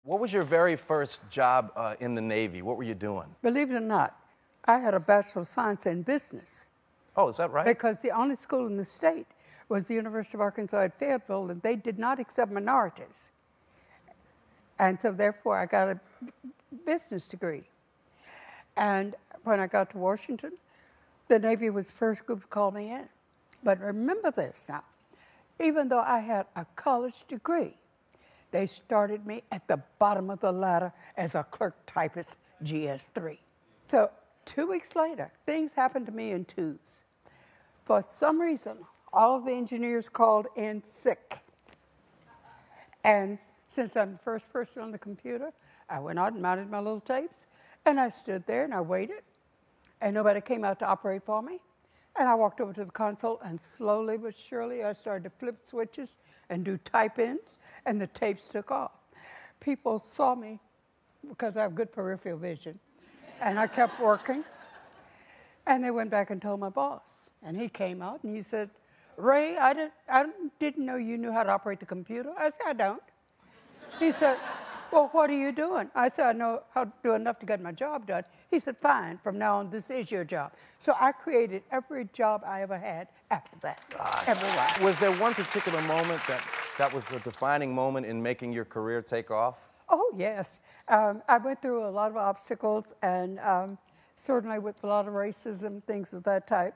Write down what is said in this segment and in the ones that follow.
What was your very first job in the Navy? What were you doing? Believe it or not, I had a Bachelor of Science in Business. Oh, is that right? Because the only school in the state was the University of Arkansas at Fayetteville, and they did not accept minorities. And so therefore, I got a business degree. And when I got to Washington, the Navy was the first group to call me in. But remember this now, even though I had a college degree, they started me at the bottom of the ladder as a clerk typist, GS3. So 2 weeks later, things happened to me in twos. For some reason, all of the engineers called in sick. And since I'm the first person on the computer, I went out and mounted my little tapes, and I stood there and I waited, and nobody came out to operate for me. And I walked over to the console, and slowly but surely, I started to flip switches and do type-ins, and the tapes took off. People saw me because I have good peripheral vision, and I kept working. And they went back and told my boss, and he came out and he said, "Ray, I didn't know you knew how to operate the computer." I said, "I don't." He said, "Well, what are you doing?" I said, "I know how to do enough to get my job done." He said, "Fine, from now on, this is your job." So I created every job I ever had after that, everyone. Was there one particular moment that was a defining moment in making your career take off? Oh, yes. I went through a lot of obstacles, and certainly with a lot of racism, things of that type.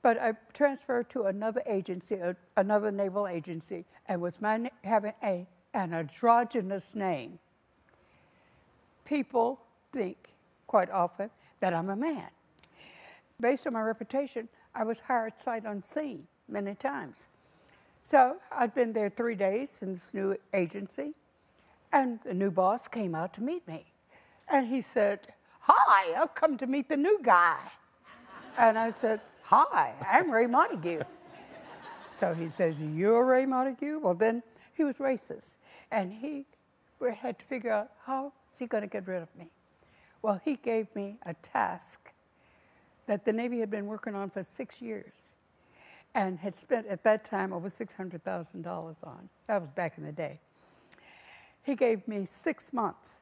But I transferred to another agency, another naval agency, and with my having an androgynous name, people think quite often that I'm a man. Based on my reputation, I was hired sight unseen many times. So I'd been there 3 days in this new agency, and the new boss came out to meet me. And he said, "Hi, I've come to meet the new guy." And I said, "Hi, I'm Raye Montague." So he says, "You're Raye Montague?" Well, then he was racist, and he had to figure out how is he going to get rid of me. Well, he gave me a task that the Navy had been working on for 6 years and had spent at that time over $600,000 on. That was back in the day. He gave me 6 months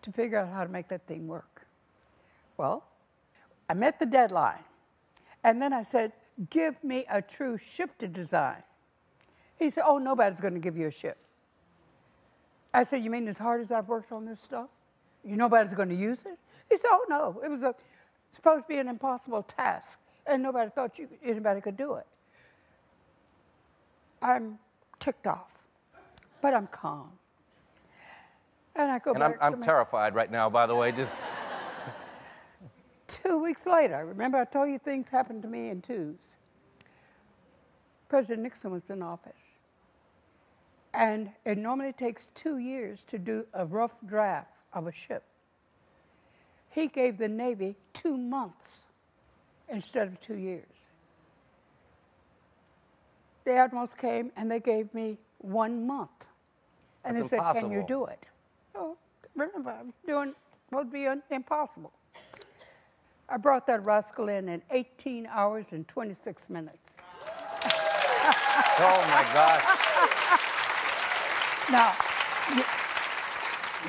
to figure out how to make that thing work. Well, I met the deadline, and then I said, "Give me a true ship to design." He said, "Oh, nobody's going to give you a ship." I said, "You mean as hard as I've worked on this stuff, nobody's going to use it?" He said, "Oh, no, it was supposed to be an impossible task, and nobody thought anybody could do it." I'm ticked off, but I'm calm. And I go back to I'm terrified right now, by the way. Just 2 weeks later, remember I told you things happened to me in twos. President Nixon was in office. And it normally takes 2 years to do a rough draft of a ship. He gave the Navy 2 months instead of 2 years. The admirals came and they gave me 1 month. And That's they said, impossible. "Can you do it?" Oh, remember, I'm doing what would be impossible. I brought that rascal in 18 hours and 26 minutes. oh my God. Now,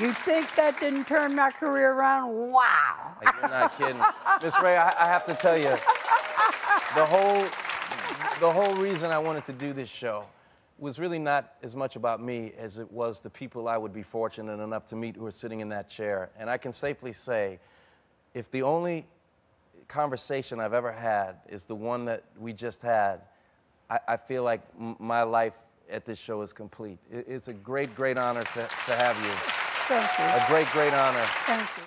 you think that didn't turn my career around? Wow. You're not kidding. Miss Raye, I have to tell you, the whole reason I wanted to do this show was really not as much about me as it was the people I would be fortunate enough to meet who are sitting in that chair. And I can safely say, if the only conversation I've ever had is the one that we just had, I feel like my life at this show is complete. It's a great, great honor to have you. Thank you. A great, great honor. Thank you.